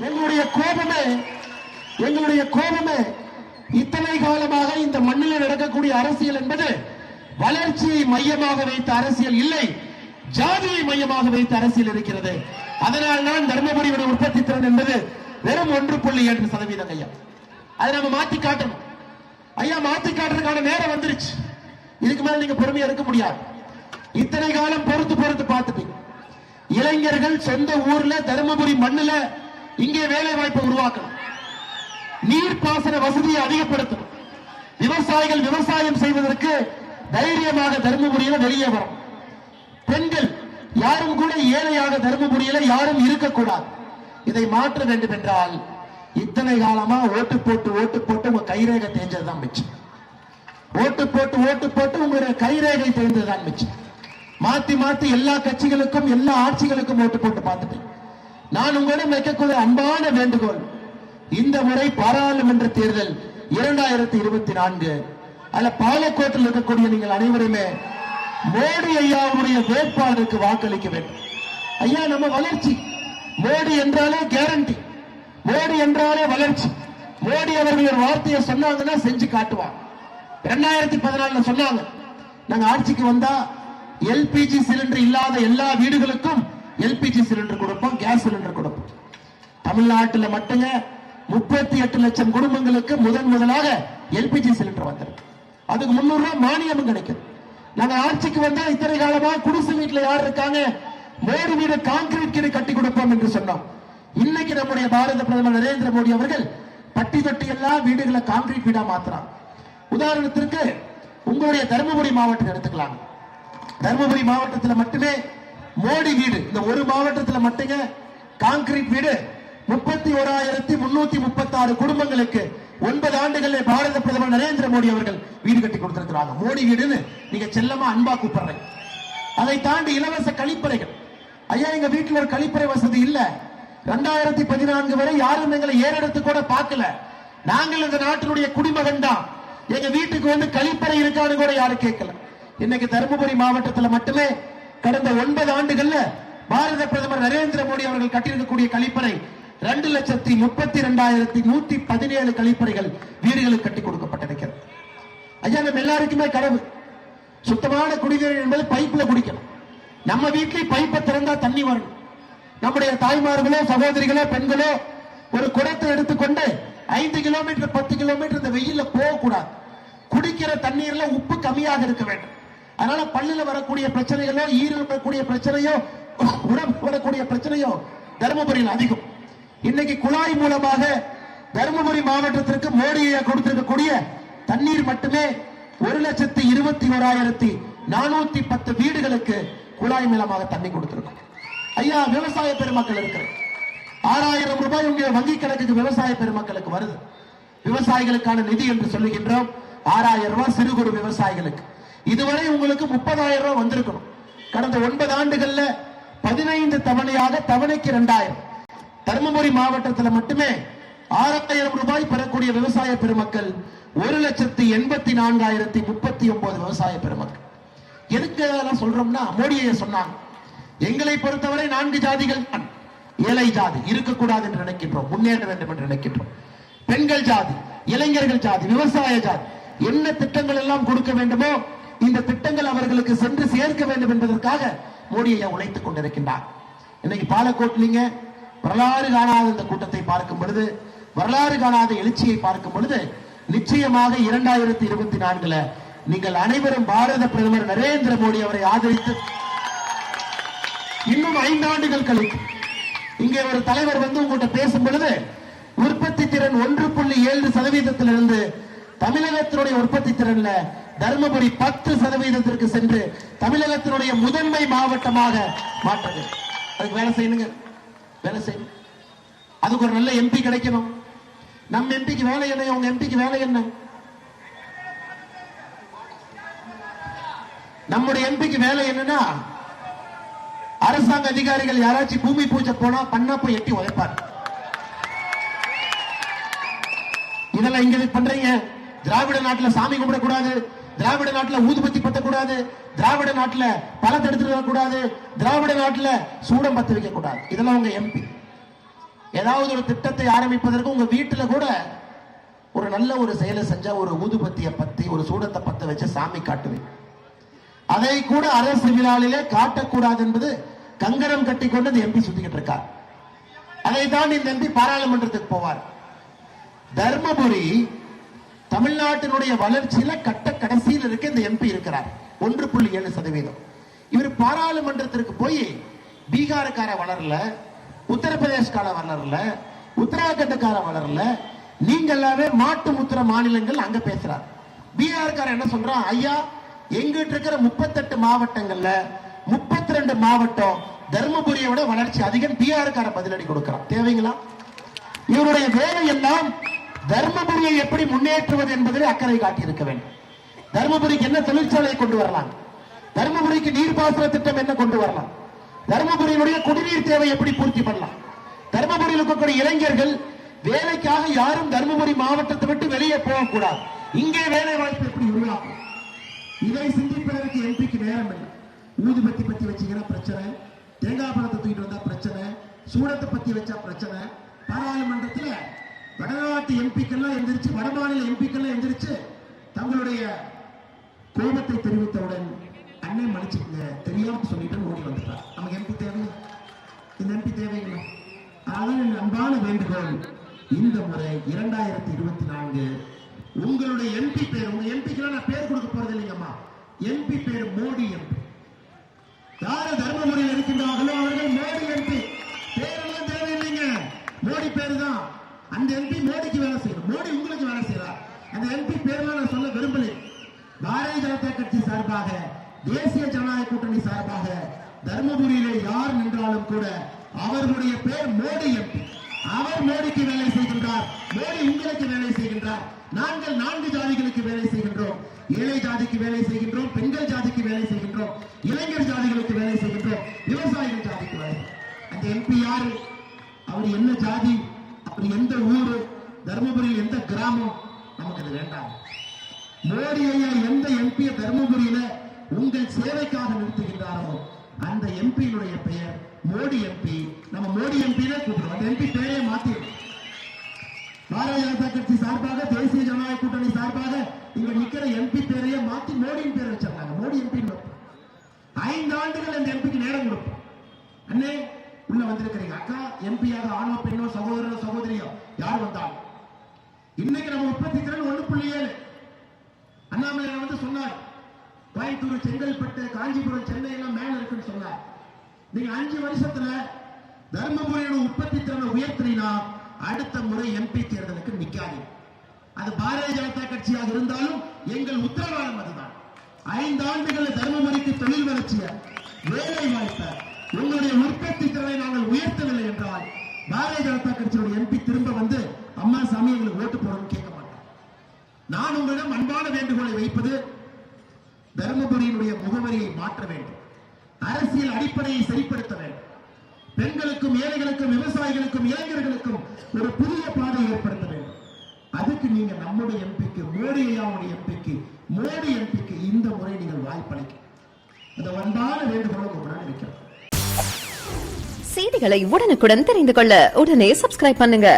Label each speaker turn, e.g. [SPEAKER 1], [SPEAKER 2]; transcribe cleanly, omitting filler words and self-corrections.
[SPEAKER 1] எங்களுடைய கோபமே இத்தனை காலமாக இந்த மண்ணில் நடக்கக்கூடிய அரசியல் என்பது வளர்ச்சியை மையமாக வைத்த அரசியல் இல்லை, ஜாதியை மையமாக வைத்த அரசியல் இருக்கிறது. அதனால் தான் தர்மபுரியுடைய உற்பத்தி திறன் என்பது வெறும் 1.7% ஐயா. அதை நம்ம மாத்தி காட்டணும் ஐயா. மாத்தி காட்டுறதுக்கான நேரம் வந்துருச்சு. இதுக்கு மேல நீங்க பொறுமையா இருக்க முடியாது. இத்தனை காலம் பொறுத்து பார்த்துட்டு இளைஞர்கள் சொந்த ஊர்ல தர்மபுரி மண்ணில இங்கே வேலை வாய்ப்பை உருவாக்கணும், நீர்ப்பாசன வசதியை அதிகப்படுத்தணும், விவசாயிகள் விவசாயம் செய்வதற்கு தைரியமாக தர்மபுரியில வெளியே வரும். பெண்கள் யாரும் கூட ஏழையாக தர்மபுரியில யாரும் இருக்கக்கூடாது. இதை மாற்ற வேண்டும் என்றால் இத்தனை காலமா ஓட்டு போட்டு உங்க கைரேகை தேஞ்சதுதான் மிச்சம். ஓட்டு போட்டு உங்களுடைய கைரேகை தேய்ந்ததுதான் மிச்சம். மாத்தி எல்லா கட்சிகளுக்கும் எல்லா ஆட்சிகளுக்கும் ஓட்டு போட்டு பார்த்துட்டு நான் உங்களிடம் வைக்கக்கூடிய அன்பான வேண்டுகோள், இந்த முறை பாராளுமன்ற தேர்தல் 2024 அல்ல பாலக்கோட்டில் இருக்கக்கூடிய நீங்கள் அனைவருமே மோடி ஐயாவுடைய வேட்பாளருக்கு வாக்களிக்க வேண்டும். ஐயா நம்ம வளர்ச்சி, மோடி என்றாலே கேரண்டி, மோடி என்றாலே வளர்ச்சி. மோடி அவர்கள் ஒரு வார்த்தையை சொன்னாங்கன்னா செஞ்சு காட்டுவாங்க. 2014 சொன்னாங்க, நாங்க ஆட்சிக்கு வந்தா எல்பிஜி சிலிண்டர் இல்லாத எல்லா வீடுகளுக்கும் எல்பிஜி சிலிண்டர் கொடுப்போம், கேஸ் சிலிண்டர் கொடுப்போம். தமிழ்நாட்டில் மட்டுங்க 38 லட்சம் குடும்பங்களுக்கு முதலாக எல்பிஜி சிலிண்டர் வந்திருக்கு. அதுக்கு 300 ரூபாய் மானியமும் கிடைக்கும். நாங்க ஆட்சிக்கு வந்தா இத்தனை காலமா குடிசை வீட்டுல யார் இருக்காங்க, மோடி வீடு கான்கிரீட் வீடு கட்டி கொடுப்போம் என்று சொன்னோம். இன்னைக்கு நம்முடைய பாரத பிரதமர் நரேந்திர மோடி அவர்கள் பட்டி தொட்டி எல்லா வீடுகளை கான்கிரீட் வீடா மாத்துறாங்க. உதாரணத்திற்கு உங்களுடைய தருமபுரி மாவட்டத்தை எடுத்துக்கலாம். தருமபுரி மாவட்டத்தில் மட்டுமே மோடி வீடு, இந்த ஒரு மாவட்டத்தில் மட்டுங்க கான்கிரீட் வீடு 31,336 குடும்பங்களுக்கு 9 ஆண்டுகளில் பாரத பிரதமர் நரேந்திர மோடி அவர்கள் வீடு கட்டி கொடுத்திருக்கிறாங்க. மோடி வீடுன்னு நீங்க செல்லமா அன்பா கூப்பிடுறீங்க. அதை தாண்டி இலவச கழிப்பறைகள். ஐயா எங்க வீட்டில் ஒரு கழிப்பறை வசதி இல்ல. 2014 வரை யாரும் எங்களை ஏறெடுத்து கூட பார்க்கல. நாங்கள் இந்த நாட்டினுடைய குடிமகன் தான். எங்க வீட்டுக்கு வந்து கழிப்பறை இருக்கான்னு கூட யாரும் கேட்கல. இன்னைக்கு தருமபுரி மாவட்டத்தில் மட்டுமே கடந்த 9 ஆண்டுகள்ல பாரத பிரதமர் நரேந்திர மோடி அவர்கள் கட்டியிருக்கக்கூடிய கழிப்பறை 2,32,117 கழிப்பறைகள் வீடுகளுக்கு கட்டி கொடுக்கப்பட்டிருக்கிறது. ஐயா நம்ம எல்லாருக்குமே கனவு, சுத்தமான குடிநீர் என்பது பைப்ல குடிக்கணும். நம்ம வீட்டில் பைப்பை திறந்தா தண்ணி வரணும். நம்முடைய தாய்மார்களோ சகோதரிகளோ பெண்களோ ஒரு குடத்தை எடுத்துக்கொண்டு 5 கிலோமீட்டர் 10 கிலோமீட்டர் இந்த வெயில்ல போகக்கூடாது. குடிக்கிற தண்ணீர்ல உப்பு கம்மியாக இருக்க வேண்டும். அதனால பல்லில் வரக்கூடிய பிரச்சனைகளோ ஈரில் வரக்கூடிய பிரச்சனையோ உடம்பு வரக்கூடிய பிரச்சனையோ தருமபுரியில் அதிகம். இன்னைக்கு குழாய் மூலமாக தருமபுரி மாவட்டத்திற்கு மோடியை கொடுத்திருக்கக்கூடிய தண்ணீர் மட்டுமே 1,21,410 வீடுகளுக்கு குழாய் மூலமாக தண்ணி கொடுத்திருக்கும். ஐயா விவசாய பெருமக்கள் இருக்கிற 6,000 ரூபாய் உங்க வங்கி கணக்குக்கு விவசாய பெருமக்களுக்கு வருது. விவசாயிகளுக்கான நிதி என்று சொல்லுகின்றோம். 6,000 ரூபாய் சிறு குறு விவசாயிகளுக்கு. இதுவரை உங்களுக்கு 30,000 ரூபாய் வந்திருக்கணும். கடந்த 9 ஆண்டுகள்ல 15 தவணையாக தவணைக்கு 2,000. தருமபுரி மாவட்டத்தில் மட்டுமே 6,000 ரூபாய் பெறக்கூடிய விவசாய பெருமக்கள் 1,84,039 விவசாய பெருமக்கள். எதுக்கு சொல்றோம்னா மோடியை சொன்னாங்க. எங்களை பொறுத்தவரை 4 ஜாதிகள். ஏழை ஜாதி இருக்கக்கூடாது என்று நினைக்கின்றோம், முன்னேற வேண்டும் என்று நினைக்கின்றோம். பெண்கள் ஜாதி, இளைஞர்கள் ஜாதி, விவசாய ஜாதி, என்ன திட்டங்கள் எல்லாம் கொடுக்க வேண்டுமோ இந்த திட்டங்கள் அவர்களுக்கு சென்று சேர்க்க வேண்டும் என்பதற்காக மோடியை உழைத்துக் கொண்டிருக்கின்றார். இன்னைக்கு பாலக்கோட்டிலிங்க வரலாறு காணாத இந்த கூட்டத்தை பார்க்கும் பொழுது, வரலாறு காணாத எழுச்சியை பார்க்கும் பொழுது நிச்சயமாக 2024 நீங்கள் அனைவரும் பாரத பிரதமர் நரேந்திர மோடி அவரை ஆதரித்து இன்னும் 5 ஆண்டுகள் கழித்து இங்கே ஒரு தலைவர் வந்து உங்கள்கிட்ட பேசும் பொழுது உற்பத்தி திறன் 1.7% தமிழகத்தினுடைய உற்பத்தி திறன்ல தர்மபுரி 10% சென்று தமிழகத்தினுடைய முதன்மை மாவட்டமாக மாற்றுது. அதுக்கு வேலை செய்யணுங்க, வேலை செய்யணும். அதுக்கு ஒரு நல்ல எம்பி கிடைக்கணும். நம்ம எம்பிக்கு வேலை என்ன, உங்க எம்பிக்கு வேலை என்ன? நம்முடைய எம்பிக்கு வேலை என்னன்னா அரசாங்க அதிகாரிகள் யாராச்சும் பூமி பூஜை போனா பண்ணா போய் எட்டி உதைப்பார். இதெல்லாம் இங்க பண்றீங்க. திராவிட நாட்டில் சாமி கும்பிடக்கூடாது, திராவிட நாட்டில் ஊதுபத்தி பத்தக்கூடாது, திராவிட நாட்டில் பழத்தை எடுத்துட்டு வரக்கூடாது, திராவிட நாட்டில் சூடம் பத்த வைக்க கூடாது. இதெல்லாம் உங்க எம்பி. ஏதாவது ஒரு திட்டத்தை ஆரம்பிப்பதற்கு உங்க வீட்டுல கூட ஒரு நல்ல ஒரு செயலை செஞ்சா ஒரு ஊதுபத்தியை பத்தி ஒரு சூடத்தை பத்த வச்சு சாமி காட்டுவேன். அதை கூட அரசு விழாவிலே காட்டக்கூடாது என்பது கங்கரம் கட்டி கொண்டு இந்த எம்பி சுத்திக்கிட்டு இருக்கார். அதை தான் இந்த எம்பி பாராளுமன்றத்துக்கு போவார். தர்மபுரி தமிழ்நாட்டினுடைய வளர்ச்சியில கட்ட கடைசியில் இருக்க இந்த எம்பி இருக்கிறார் 1.7%. இவர் பாராளுமன்றத்திற்கு போய் பீகாருக்கார வளரல, உத்தரப்பிரதேஷ்கார வளரல, உத்தராகண்டக்கார வளரல, நீங்க எல்லாமே மாட்டு முத்திர மாநிலங்கள் அங்க பேசுறார். பீகார்கார என்ன சொல்றான், ஐயா எங்கிட்ட இருக்கிற 38 மாவட்டங்கள்ல 32 மாவட்டம் தர்மபுரியை விட வளர்ச்சி அதிகம். பீகார்கார பதிலடி கொடுக்கிறான். தேவைங்களா? இவருடைய வேலை எல்லாம் தர்மபுரியை எப்படி முன்னேற்றுவது என்பதில் அக்கறை காட்டி இருக்க வேண்டும். தர்மபுரிக்கு என்ன தொழிற்சாலை கொண்டு வரலாம், தர்மபுரிக்கு நீர்ப்பாசன திட்டம் என்ன கொண்டு வரலாம், தர்மபுரியினுடைய குடிநீர் தேவை எப்படி பூர்த்தி பண்ணலாம், தர்மபுரியில் இருக்கக்கூடிய இளைஞர்கள் வேலைக்காக யாரும் தர்மபுரி மாவட்டத்தை விட்டு வெளியே போகக்கூடாது, இங்கே வேலை வாய்ப்பு எப்படி உருவாக்கும், இதை சிந்திப்பதற்கு எம்பிக்கு நேரம் இல்லை. ஊதுபத்தி பத்தி வச்சீங்கன்னா பிரச்சனை, தேங்காய் பழத்தை தூக்கிட்டு வந்தா பிரச்சனை, சூடத்தை பத்தி வச்சா பிரச்சனை. பாராளுமன்றத்தில் வடநாட்டு எம்பிக்கெல்லாம் எந்திரிச்சு, வடமாநில எம்பிக்கெல்லாம் எந்திரிச்சு தங்களுடைய கோபத்தை தெரிவித்தவுடன் அன்னை மன்னிச்சுங்க தெரியாம சொல்லிட்டு ஓடி வந்துட்டார். நமக்கு எம்பி தேவை, இந்த எம்பி தேவைங்களா? அதான் என் அன்பான வேண்டுகோள், இந்த முறை 2024 உங்களுடைய எம்பி பேர், உங்க எம்பிக்கு நான் பேர் கொடுக்க போறது இல்லைங்கம்மா, எம்பி பேர் மோடி எம்பி. யாரு தர்மபுரியில் இருக்கின்றார்களோ அவர்கள் மோடி எம்பி. பேரெல்லாம் தேவையில்லைங்க, மோடி பேரு தான். அந்த எம்பி மோடிக்கு வேலை செய்யணும், மோடி உங்களுக்கு வேலை செய்யறார். அந்த எம்பி பேர்லாம் நான் சொல்ல விரும்பல. பாரதிய ஜனதா கட்சி சார்பாக, தேசிய ஜனநாயக கூட்டணி சார்பாக தர்மபுரியிலே யார் நின்றாலும் கூட அவர்களுடைய பேர் மோடி எம்பி. அவர் மோடிக்கு வேலை செய்கின்றார், மோடி உங்களுக்கு வேலை செய்கின்றார். நாங்கள் 4 ஜாதிகளுக்கு வேலை செய்கின்றோம். ஏழை ஜாதிக்கு வேலை செய்கின்றோம், பெண்கள் ஜாதிக்கு வேலை செய்கின்றோம், இளைஞர் ஜாதிகளுக்கு வேலை செய்கின்றோம், விவசாயிகள் ஜாதிக்கு வேலை. அந்த எம்பி யாரு, அவர் என்ன ஜாதி, அப்படி எந்த ஊரு, தர்மபுரியில் எந்த கிராமம், நமக்கு அது வேண்டாம். மோடி ஐயா எந்த எம்பி தர்மபுரியில உங்கள் சேவைக்காக நிறுத்துகின்றாரோ அந்த எம்பியினுடைய பெயர் மோடி எம்பி. நம்ம மோடி எம்பினே கூப்பிடுவோம், அந்த எம்பி பெயரே மாத்திடும். பாரதிய ஜனதா கட்சி சார்பாக, தேசிய ஜனநாயக கூட்டணி சார்பாக இங்க நிக்கிற எம்பி பேரையே மாத்தி மோடியின் பேர் வச்சிருக்காங்க, மோடி எம்பி. 5 ஆண்டுகள் அந்த எம்பிக்கு நேரம் கொடுப்போம். அண்ணே உள்ள வந்திருக்கிறீங்க, அக்கா எம்பியாக ஆணோ பெண்ணோ சகோதரனோ சகோதரியோ யார் வந்தாலும் இன்னைக்கு நம்ம உற்பத்தி திறன் 1.7. அண்ணாமலை வந்து சொன்னார், கோயம்புத்தூர், செங்கல்பட்டு, காஞ்சிபுரம், சென்னை எல்லாம் மேல இருக்குன்னு சொன்னார். நீங்க 5 வருஷத்துல தர்மபுரியோட உற்பத்தி திறனை உயர்த்தினா அடுத்த முறை எம்பி தேர்தலுக்கு நிக்காது. அது பாரதிய ஜனதா கட்சியாக இருந்தாலும் எங்கள் உத்தரவாதம் அதுதான். 5 ஆண்டுகள் தர்மபுரிக்கு தொழில் வளர்ச்சிய, வேலை வாய்ப்ப, உங்களுடைய உற்பத்தி திறனை நாங்கள் உயர்த்தவில்லை என்றால் பாரதிய ஜனதா கட்சியோட எம்பி திரும்ப வந்து அம்மா சாமி எங்களுக்கு ஓட்டு போடணும்னு கேட்க மாட்டார். நான் உங்களிடம் அன்பான வேண்டுகோளை வைப்பது, தர்மபுரியினுடைய முகவரியை மாற்ற வேண்டும், அரசியல் அடிப்படையை சரிப்படுத்த வேண்டும், பெண்களுக்கும், ஏழைகளுக்கும், விவசாயிகளுக்கும், இளைஞர்களுக்கும் ஒரு புதிய பாதை ஏற்படுத்த வேண்டும். அதுக்கு நீங்க நம்முடைய எம்பிக்கு, மோடி ஐயாவுடைய எம்பிக்கு, மோடி எம்பிக்கு இந்த முறை நீங்கள் வாய்ப்பளிக்க, அந்த அன்பான வேண்டுகோளை உங்களால் வைக்கிறோம்.
[SPEAKER 2] செய்திகளை உடனுக்குடன் தெரிந்து கொள்ள உடனே சப்ஸ்கிரைப் பண்ணுங்க.